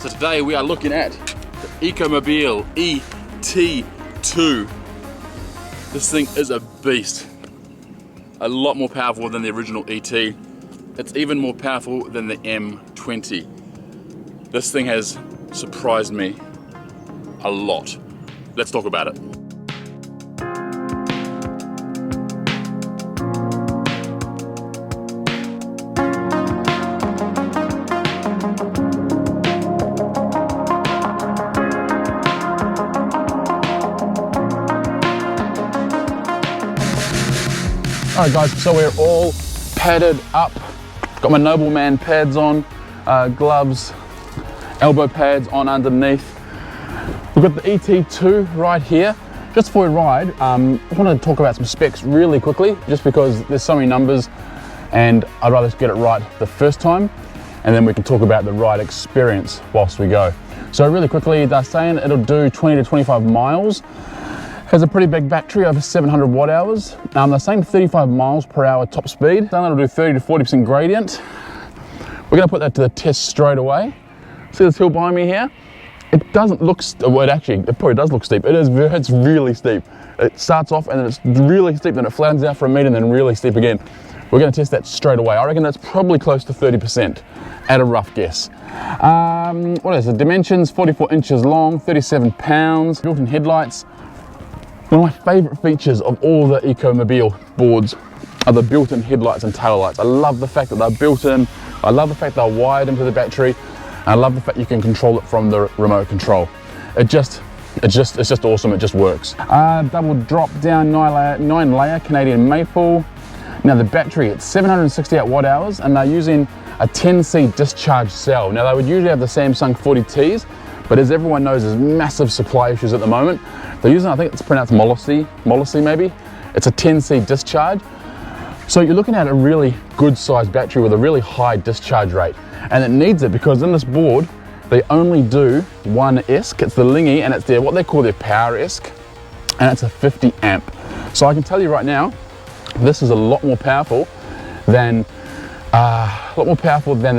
So today we are looking at the Ecomobl ET-2. This thing is a beast. A lot more powerful than the original ET. It's even more powerful than the M20. This thing has surprised me a lot. Let's talk about it. Alright guys, so we're all padded up. Got my NobleMan pads on, gloves, elbow pads on underneath. We've got the ET-2 right here. Just before we ride, I wanted to talk about some specs really quickly, just because there's so many numbers and I'd rather get it right the first time, and then we can talk about the ride experience whilst we go. So really quickly, they're saying it'll do 20 to 25 miles. Has a pretty big battery, over 700 watt hours. They're saying 35 miles per hour top speed. Then it'll do 30 to 40% gradient. We're gonna put that to the test straight away. See this hill behind me here? It doesn't look, well, it probably does look steep. It's really steep. It starts off and then it's really steep, then it flattens out for a meter and then really steep again. We're gonna test that straight away. I reckon that's probably close to 30% at a rough guess. What is the dimensions? 44 inches long, 37 pounds. Built-in headlights. One of my favourite features of all the Ecomobl boards are the built-in headlights and tail lights. I love the fact that they're built in. I love the fact they're wired into the battery. And I love the fact you can control it from the remote control. It's just awesome. It just works. Double drop down 9 layer Canadian maple. Now the battery, it's 768 watt hours, and they're using a 10C discharge cell. Now they would usually have the Samsung 40Ts, but as everyone knows, there's massive supply issues at the moment. They're using, I think it's pronounced Molassie maybe. It's a 10C discharge. So you're looking at a really good sized battery with a really high discharge rate. And it needs it because in this board, they only do one ESC. It's the Lingy, and it's what they call their power ESC, and it's a 50 amp. So I can tell you right now, this is a lot more powerful than the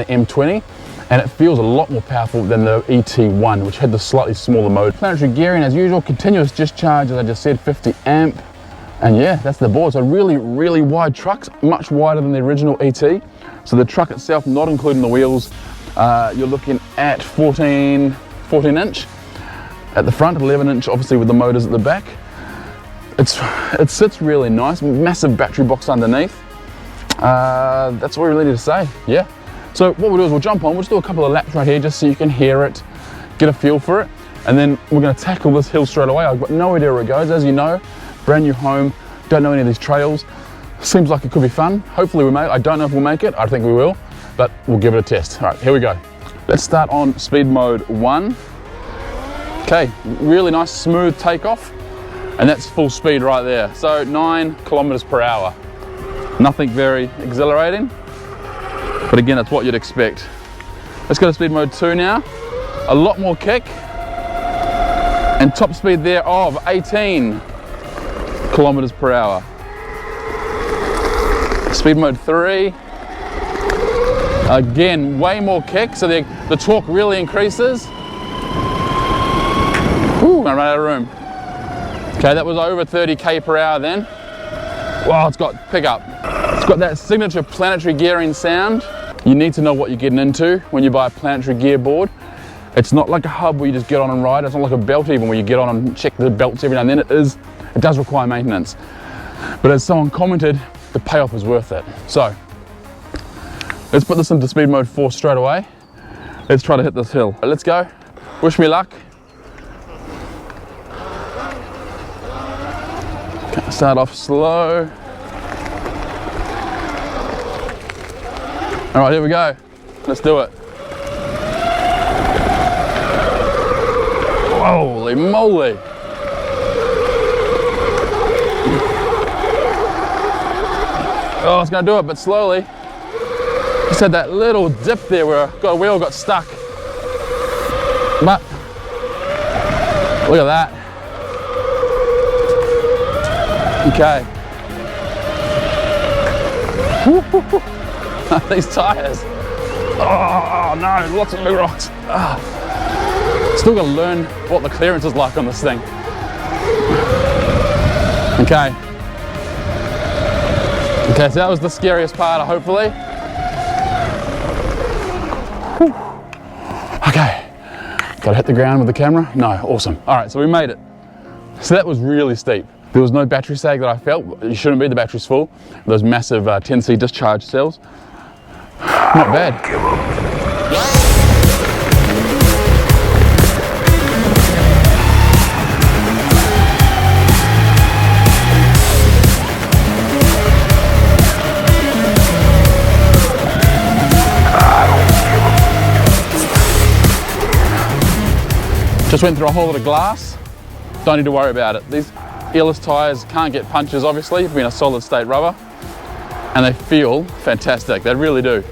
M20. And it feels a lot more powerful than the ET1, which had the slightly smaller mode. Planetary gearing as usual, continuous discharge, as I just said, 50 amp. And yeah, that's the board. So really, really wide trucks, much wider than the original ET. So the truck itself, not including the wheels, you're looking at 14 inch at the front, 11 inch obviously with the motors at the back. It sits really nice, massive battery box underneath. That's all we really need to say, yeah. So what we'll do is we'll jump on, we'll just do a couple of laps right here just so you can hear it, get a feel for it, and then we're going to tackle this hill straight away. I've got no idea where it goes. As you know, brand new home, don't know any of these trails. Seems like it could be fun. Hopefully we make it. I don't know if we'll make it. I think we will, but we'll give it a test. All right, here we go. Let's start on speed mode 1. Okay, really nice smooth takeoff, and that's full speed right there. So 9 kilometers per hour. Nothing very exhilarating. But again, that's what you'd expect. Let's go to speed mode 2 now. A lot more kick. And top speed there of 18 kilometers per hour. Speed mode 3. Again, way more kick, so the torque really increases. Whew, I ran out of room. Okay, that was over 30k per hour then. Wow, it's got pickup. It's got that signature planetary gearing sound. You need to know what you're getting into when you buy a planetary gear board. It's not like a hub where you just get on and ride. It's not like a belt even where you get on and check the belts every now and then. It does require maintenance. But as someone commented, the payoff is worth it. So let's put this into speed mode 4 straight away. Let's try to hit this hill. Let's go. Wish me luck. Okay, start off slow. All right, here we go. Let's do it. Holy moly. Oh, it's gonna do it, but slowly. Just had that little dip there where a wheel got stuck. But, look at that. Okay. These tires. Oh no, lots of big rocks. Still got to learn what the clearance is like on this thing. Okay. Okay, so that was the scariest part, hopefully. Whew. Okay. Gotta hit the ground with the camera? No, awesome. All right, so we made it. So that was really steep. There was no battery sag that I felt. You shouldn't be, the battery's full. Those massive 10C discharge cells. Not bad. Just went through a whole lot of glass. Don't need to worry about it. These airless tyres can't get punches, obviously, being a solid state rubber, and they feel fantastic. They really do.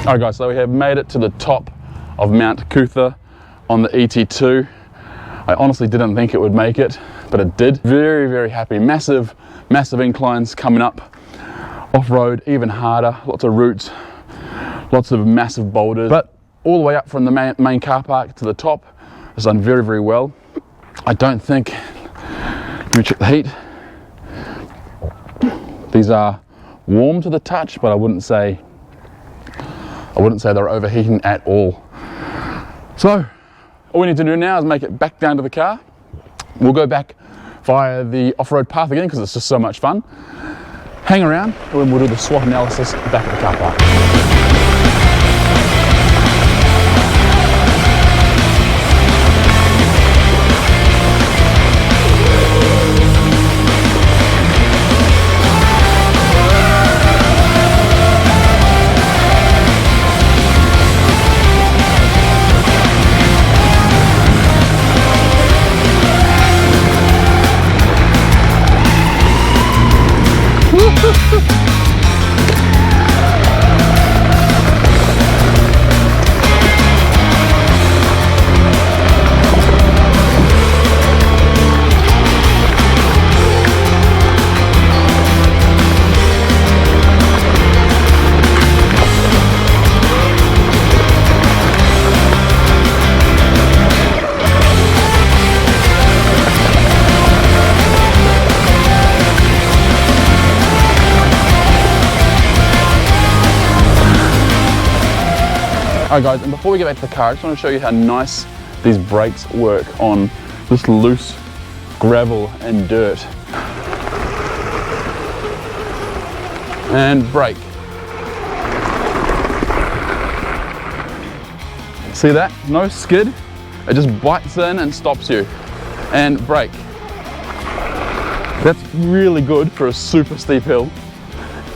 Alright guys, so we have made it to the top of Mount Cootha on the ET-2. I honestly didn't think it would make it, but it did. Very, very happy. Massive, massive inclines coming up. Off-road, even harder. Lots of roots, lots of massive boulders. But all the way up from the main car park to the top, it's done very, very well. I don't think, let me check the heat. These are warm to the touch, but I wouldn't say they're overheating at all. So all we need to do now is make it back down to the car. We'll go back via the off-road path again because it's just so much fun. Hang around and then we'll do the SWOT analysis back at the car park. Alright guys, and before we get back to the car, I just want to show you how nice these brakes work on this loose gravel and dirt. And brake. See that? No skid. It just bites in and stops you. And brake. That's really good for a super steep hill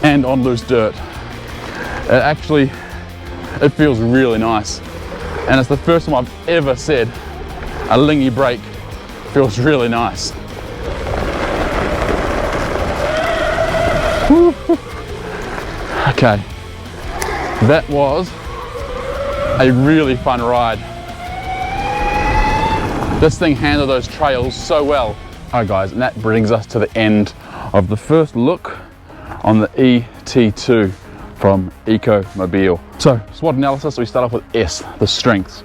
and on loose dirt. It feels really nice. And it's the first time I've ever said a lingy brake feels really nice. Woo. Okay, that was a really fun ride. This thing handled those trails so well. Alright guys, and that brings us to the end of the first look on the ET-2 from Ecomobl. So, SWOT analysis, we start off with S, the strengths.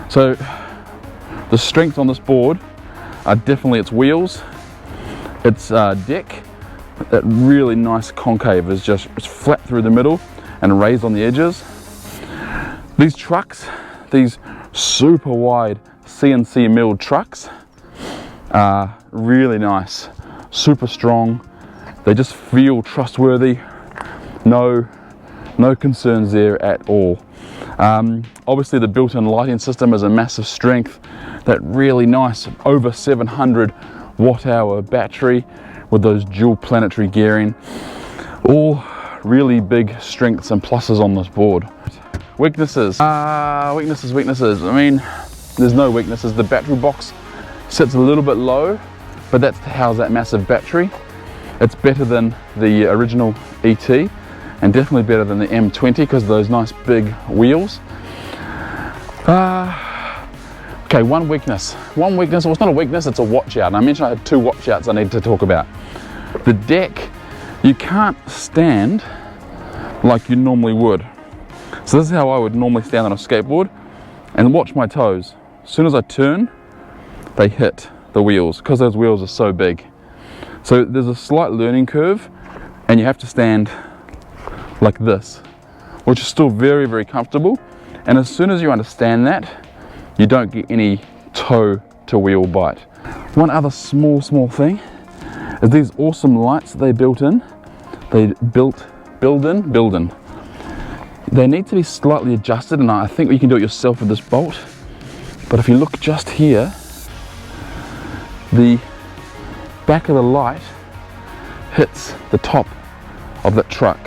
So, the strengths on this board are definitely its wheels, its deck. That really nice concave is just flat through the middle and raised on the edges. These trucks, these super wide CNC milled trucks are really nice, super strong. They just feel trustworthy. No concerns there at all. Obviously the built-in lighting system is a massive strength. That really nice over 700 watt-hour battery with those dual planetary gearing. All really big strengths and pluses on this board. Weaknesses. Weaknesses. I mean, there's no weaknesses. The battery box sits a little bit low, but that's to house that massive battery. It's better than the original ET, and definitely better than the M20 because of those nice big wheels. Okay, one weakness. Well, it's not a weakness, it's a watch out. And I mentioned I had 2 watch outs I need to talk about. The deck, you can't stand like you normally would. So this is how I would normally stand on a skateboard, and watch my toes. As soon as I turn, they hit the wheels because those wheels are so big. So there's a slight learning curve, and you have to stand like this, which is still very, very comfortable. And as soon as you understand that, you don't get any toe to wheel bite. One other small thing is these awesome lights that they built in. Build in. They need to be slightly adjusted, and I think you can do it yourself with this bolt. But if you look just here, the back of the light hits the top of that truck.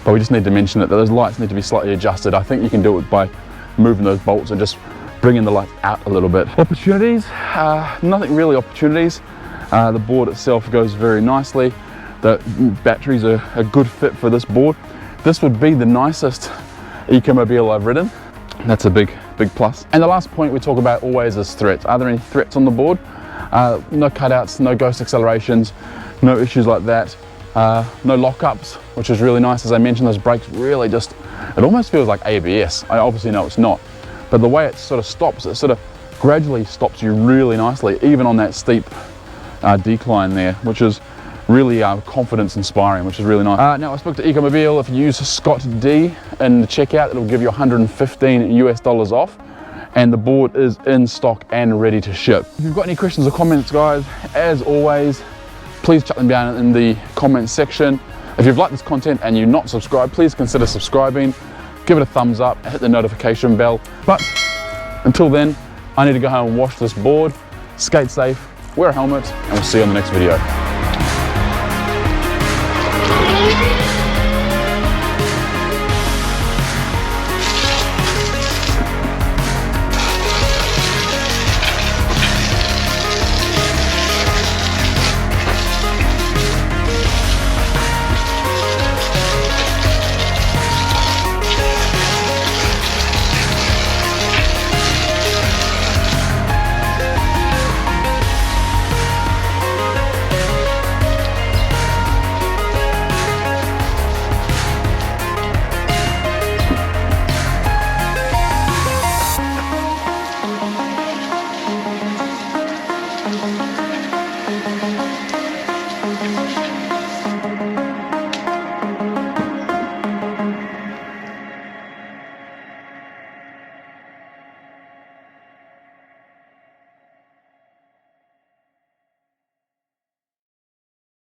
But we just need to mention that those lights need to be slightly adjusted. I think you can do it by moving those bolts and just bringing the lights out a little bit. Opportunities, nothing really opportunities. The board itself goes very nicely. The batteries are a good fit for this board. This would be the nicest Ecomobl I've ridden. That's a big plus. And the last point we talk about always is threats. Are there any threats on the board? No cutouts, no ghost accelerations, no issues like that. No lockups, which is really nice. As I mentioned, those brakes really just, it almost feels like ABS. I obviously know it's not, but the way it sort of stops, it sort of gradually stops you really nicely, even on that steep decline there, which is really confidence inspiring, which is really nice. Now I spoke to Ecomobl. If you use SWOT D in the checkout, it'll give you $115 US off, and the board is in stock and ready to ship. If you've got any questions or comments, guys, as always, please chuck them down in the comments section. If you've liked this content and you're not subscribed, please consider subscribing, give it a thumbs up, hit the notification bell. But until then, I need to go home and wash this board, skate safe, wear a helmet, and we'll see you on the next video.